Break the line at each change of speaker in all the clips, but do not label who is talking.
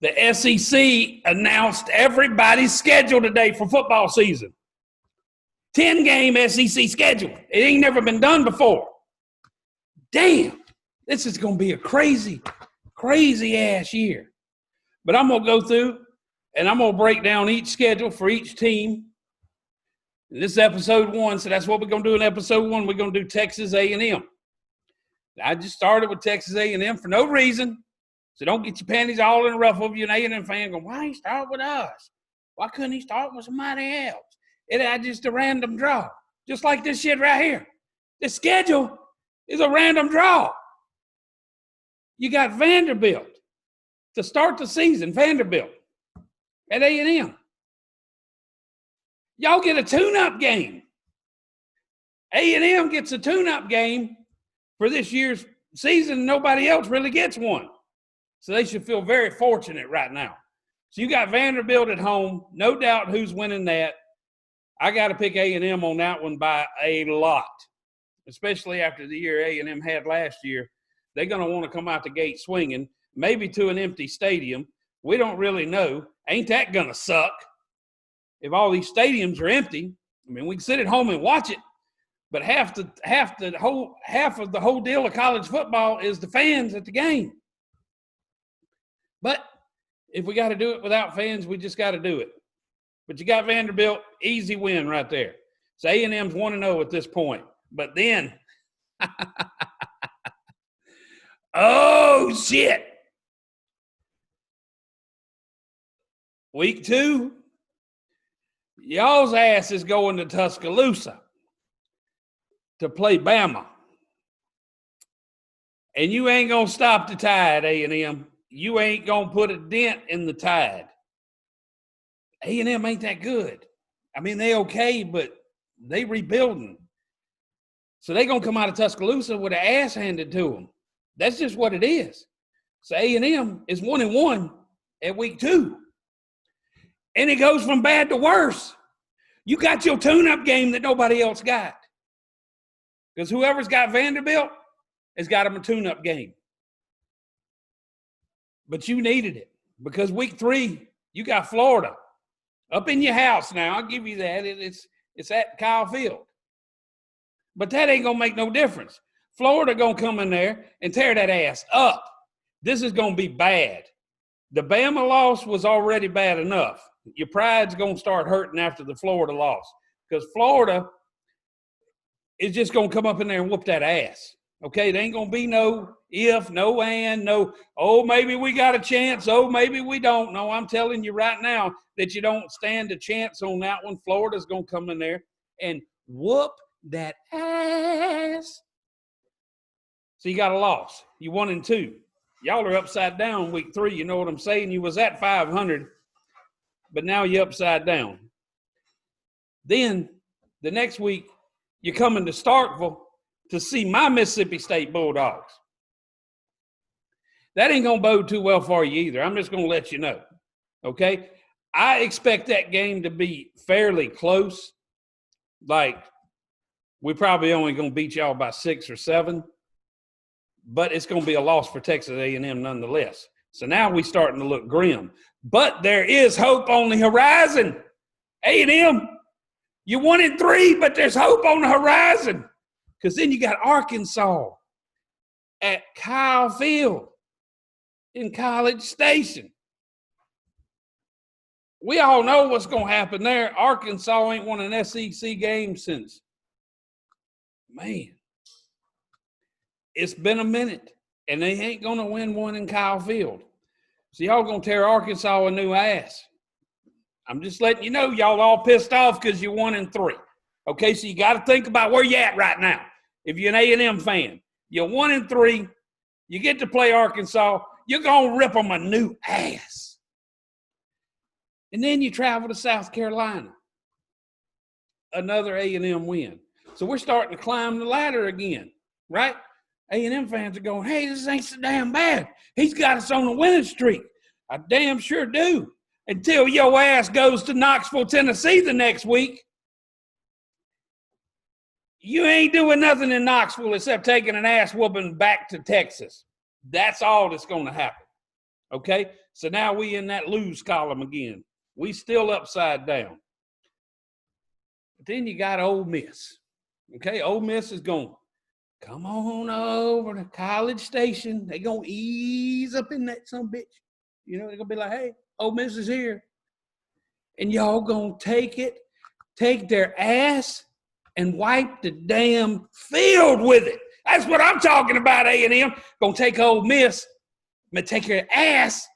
The SEC announced everybody's schedule today for football season. 10-game SEC schedule. It ain't never been done before. Damn, this is going to be a crazy, crazy-ass year. But I'm going to go through, and I'm going to break down each schedule for each team. And this is episode 1, so that's what we're going to do in episode 1. We're going to do Texas A&M. I just started with Texas A&M for no reason, so don't get your panties all in a ruffle if you're an A&M fan going, why he start with us? Why couldn't he start with somebody else? It's just a random draw, just like this shit right here. The schedule is a random draw. You got Vanderbilt to start the season, Vanderbilt at A&M. Y'all get a tune-up game. A&M gets a tune-up game for this year's season. Nobody else really gets one. So they should feel very fortunate right now. So you got Vanderbilt at home. No doubt who's winning that. I got to pick A&M on that one by a lot, especially after the year A&M had last year. They're going to want to come out the gate swinging, maybe to an empty stadium. We don't really know. Ain't that going to suck if all these stadiums are empty? I mean, we can sit at home and watch it, but half of the whole deal of college football is the fans at the game. But if we got to do it without fans, we just got to do it. But you got Vanderbilt, easy win right there. So A&M's 1-0 at this point. But then, oh, shit. Week 2, y'all's ass is going to Tuscaloosa to play Bama. And you ain't going to stop the tide, A&M. You ain't going to put a dent in the tide. A&M ain't that good. I mean, they okay, but they rebuilding. So they going to come out of Tuscaloosa with an ass handed to them. That's just what it is. So A&M is 1-1 at week 2. And it goes from bad to worse. You got your tune-up game that nobody else got. Because whoever's got Vanderbilt has got them a tune-up game. But you needed it. Because week 3, you got Florida. Up in your house now, I'll give you that. It's at Kyle Field. But that ain't going to make no difference. Florida going to come in there and tear that ass up. This is going to be bad. The Bama loss was already bad enough. Your pride's going to start hurting after the Florida loss. Because Florida is just going to come up in there and whoop that ass. Okay, there ain't going to be no if, no and, no, oh, maybe we got a chance, oh, maybe we don't. No, I'm telling you right now that you don't stand a chance on that one. Florida's going to come in there and whoop that ass. So you got a loss. You 1-2. Y'all are upside down week 3. You know what I'm saying? You was at 500, but now you're upside down. Then the next week, you're coming to Starkville to see my Mississippi State Bulldogs. That ain't going to bode too well for you either. I'm just going to let you know, okay? I expect that game to be fairly close. Like, we probably only going to beat y'all by 6 or 7, but it's going to be a loss for Texas A&M nonetheless. So now we're starting to look grim. But there is hope on the horizon. A&M, you 1-3, but there's hope on the horizon. Because then you got Arkansas at Kyle Field in College Station. We all know what's going to happen there. Arkansas ain't won an SEC game since, man, it's been a minute. And they ain't going to win one in Kyle Field. So y'all going to tear Arkansas a new ass. I'm just letting you know, y'all all pissed off because you're 1-3. Okay, so you got to think about where you're at right now. If you're an A&M fan, you're 1-3, you get to play Arkansas, you're going to rip them a new ass. And then you travel to South Carolina. Another A&M win. So we're starting to climb the ladder again, right? A&M fans are going, hey, this ain't so damn bad. He's got us on a winning streak. I damn sure do. Until your ass goes to Knoxville, Tennessee the next week. You ain't doing nothing in Knoxville except taking an ass whooping back to Texas. That's all that's going to happen. Okay, so now we in that lose column again. We still upside down. But then you got Ole Miss. Okay, Ole Miss is going, come on over to College Station. They going to ease up in that some bitch. You know, they're going to be like, hey, Ole Miss is here. And y'all going to take their ass and wipe the damn field with it. That's what I'm talking about, A&M. Going to take Ole Miss, but take their ass,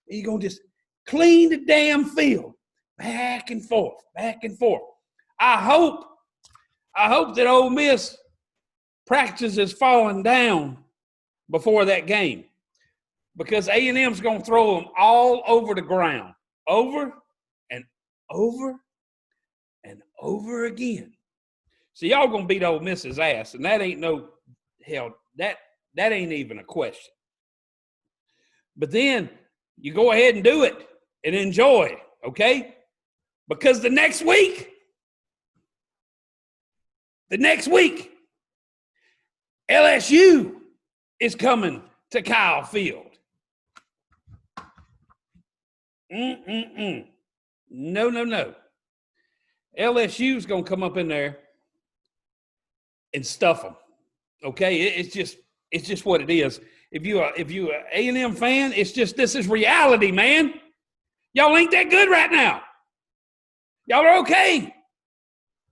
and you're going to just clean the damn field. Back and forth, back and forth. I hope that Ole Miss practice is falling down before that game, because A&M's going to throw them all over the ground, over and over and over again. So y'all going to beat Ole Miss's ass, and that ain't no hell. That ain't even a question. But then you go ahead and do it and enjoy, okay? Because the next week, LSU is coming to Kyle Field. No. LSU's going to come up in there and stuff them. Okay, it's just what it is. If you an A&M fan, it's just, this is reality, man. Y'all ain't that good right now. Y'all are okay,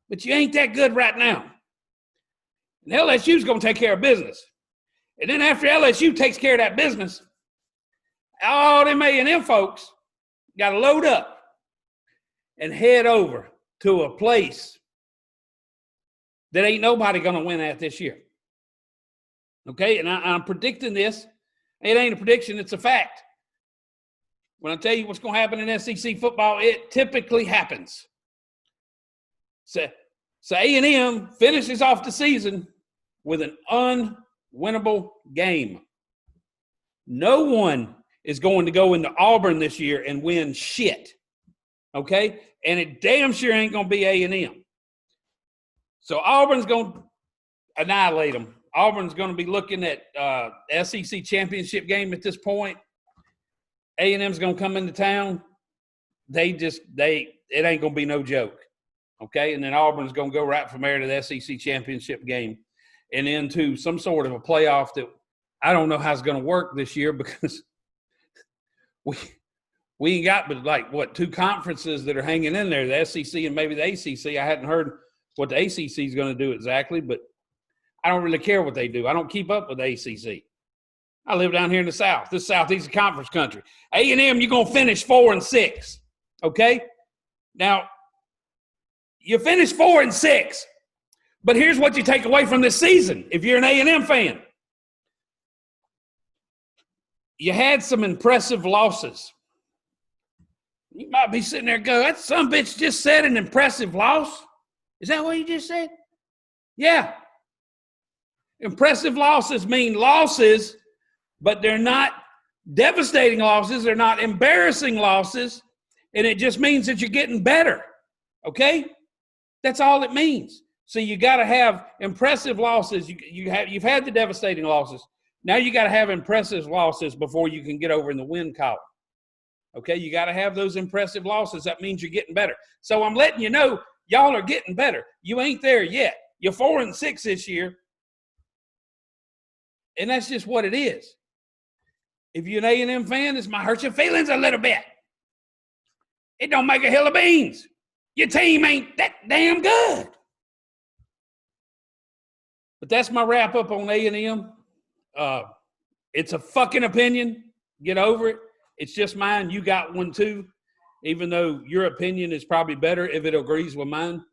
but you ain't that good right now. And LSU's going to take care of business. And then after LSU takes care of that business, all them A&M folks got to load up and head over to a place that ain't nobody going to win at this year. Okay, and I'm predicting this. It ain't a prediction, it's a fact. When I tell you what's going to happen in SEC football, it typically happens. So A&M finishes off the season with an unwinnable game. No one is going to go into Auburn this year and win shit. Okay? And it damn sure ain't going to be A&M. So Auburn's going to annihilate them. Auburn's going to be looking at SEC championship game at this point. A&M's going to come into town. It ain't going to be no joke. Okay? And then Auburn's going to go right from there to the SEC championship game and into some sort of a playoff that I don't know how it's going to work this year, because we ain't got but like, what, two conferences that are hanging in there, the SEC and maybe the ACC. I hadn't heard what the ACC is going to do exactly, but I don't really care what they do. I don't keep up with the ACC. I live down here in the South. This Southeast Conference country. A&M, you're going to finish 4-6, okay? Now, you finish 4-6, but here's what you take away from this season if you're an A&M fan. You had some impressive losses. You might be sitting there going, that son of a bitch just said an impressive loss? Is that what you just said? Yeah. Impressive losses mean losses, but they're not devastating losses. They're not embarrassing losses. And it just means that you're getting better. Okay? That's all it means. So you got to have impressive losses. You've had the devastating losses. Now you got to have impressive losses before you can get over in the win column. Okay? You got to have those impressive losses. That means you're getting better. So I'm letting you know, y'all are getting better. You ain't there yet. You're 4-6 this year. And that's just what it is. If you're an A&M fan, this might hurt your feelings a little bit. It don't make a hill of beans. Your team ain't that damn good. But that's my wrap up on A&M. It's a fucking opinion. Get over it. It's just mine. You got one too, even though your opinion is probably better if it agrees with mine.